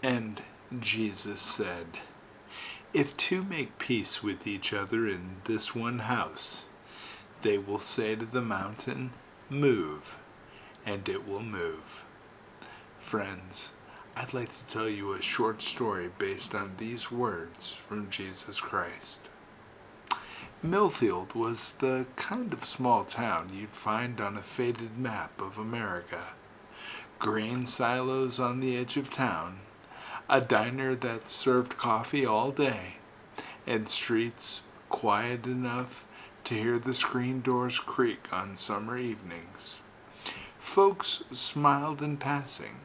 And Jesus said, "If two make peace with each other in this one house, they will say to the mountain, 'Move,' and it will move." Friends, I'd like to tell you a short story based on these words from Jesus Christ. Millfield was the kind of small town you'd find on a faded map of America. Grain silos on the edge of town, a diner that served coffee all day, and streets quiet enough to hear the screen doors creak on summer evenings. Folks smiled in passing,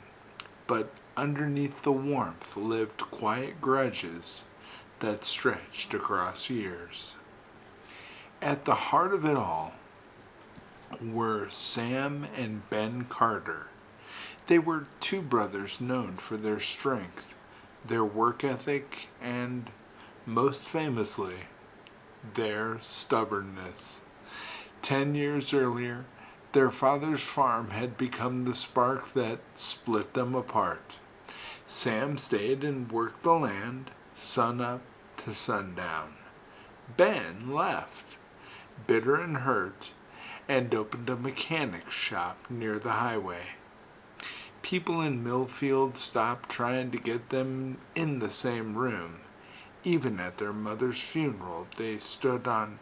but underneath the warmth lived quiet grudges that stretched across years. At the heart of it all were Sam and Ben Carter. They were two brothers known for their strength, their work ethic, and, most famously, their stubbornness. 10 years earlier, their father's farm had become the spark that split them apart. Sam stayed and worked the land, sun up to sundown. Ben left, bitter and hurt, and opened a mechanic's shop near the highway. People in Millfield stopped trying to get them in the same room. Even at their mother's funeral, they stood on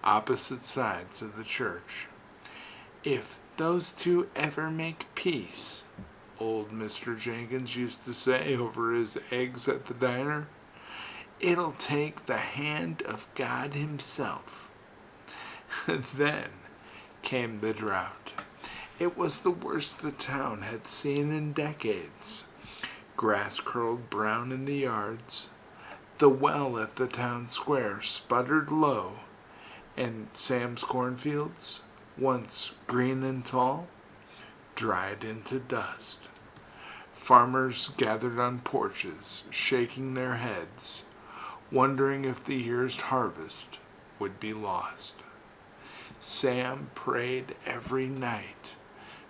opposite sides of the church. "If those two ever make peace," old Mr. Jenkins used to say over his eggs at the diner, "it'll take the hand of God himself." Then came the drought. It was the worst the town had seen in decades. Grass curled brown in the yards. The well at the town square sputtered low, and Sam's cornfields, once green and tall, dried into dust. Farmers gathered on porches, shaking their heads, wondering if the year's harvest would be lost. Sam prayed every night,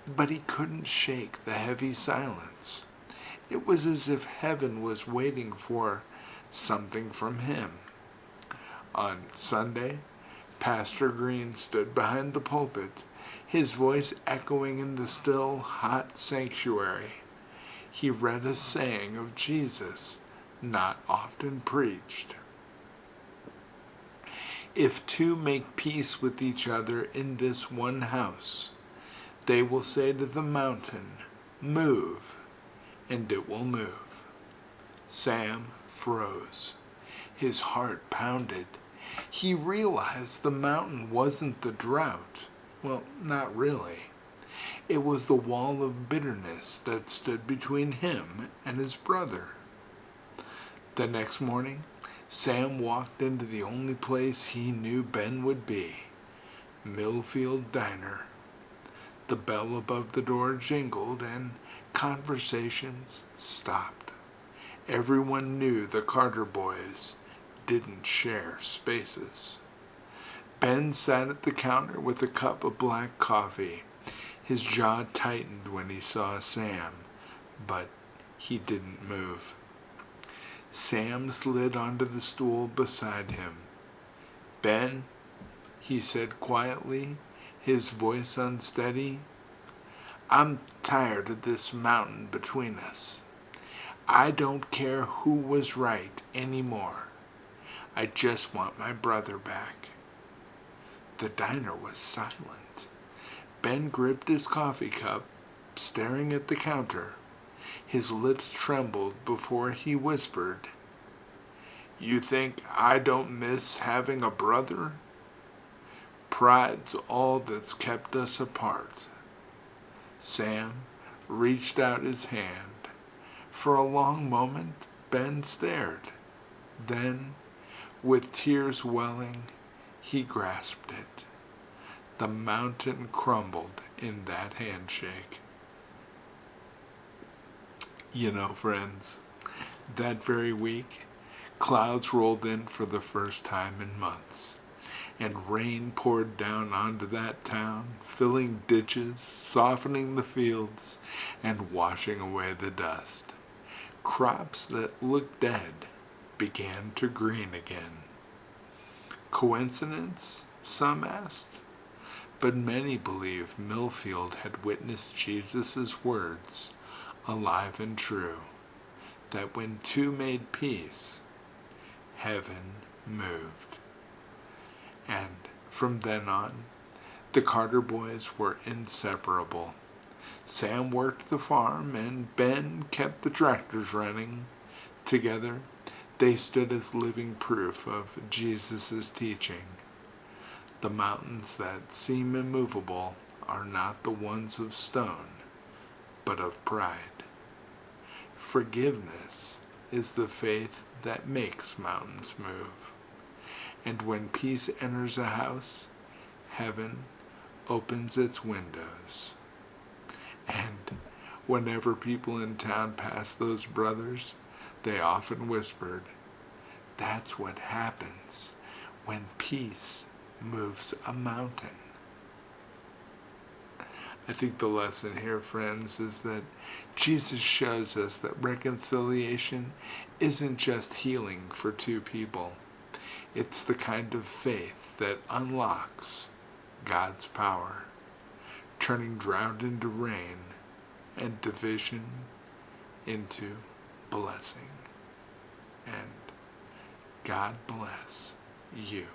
but he couldn't shake the heavy silence. It was as if heaven was waiting for something from him. On Sunday, Pastor Green stood behind the pulpit, his voice echoing in the still, hot sanctuary. He read a saying of Jesus not often preached. "If two make peace with each other in this one house, they will say to the mountain, 'Move,' and it will move." Sam froze. His heart pounded. He realized the mountain wasn't the drought. Well, not really. It was the wall of bitterness that stood between him and his brother. The next morning, Sam walked into the only place he knew Ben would be, Millfield Diner. The bell above the door jingled and conversations stopped. Everyone knew the Carter boys didn't share spaces. Ben sat at the counter with a cup of black coffee. His jaw tightened when he saw Sam, but he didn't move. Sam slid onto the stool beside him. "Ben," he said quietly, his voice unsteady, "I'm tired of this mountain between us. I don't care who was right anymore. I just want my brother back." The diner was silent. Ben gripped his coffee cup, staring at the counter. His lips trembled before he whispered, "You think I don't miss having a brother? Pride's all that's kept us apart." Sam reached out his hand. For a long moment, Ben stared. Then, with tears welling, he grasped it. The mountain crumbled in that handshake. You know, friends, that very week, clouds rolled in for the first time in months, and rain poured down onto that town, filling ditches, softening the fields, and washing away the dust. Crops that looked dead began to green again. Coincidence? Some asked. But many believed Millfield had witnessed Jesus' words, alive and true, that when two made peace, heaven moved. And from then on, the Carter boys were inseparable. Sam worked the farm and Ben kept the tractors running. Together, they stood as living proof of Jesus' teaching. The mountains that seem immovable are not the ones of stone, but of pride. Forgiveness is the faith that makes mountains move. And when peace enters a house, heaven opens its windows. And whenever people in town passed those brothers, they often whispered, "That's what happens when peace moves a mountain." I think the lesson here, friends, is that Jesus shows us that reconciliation isn't just healing for two people. It's the kind of faith that unlocks God's power, turning drought into rain and division into blessing. And God bless you.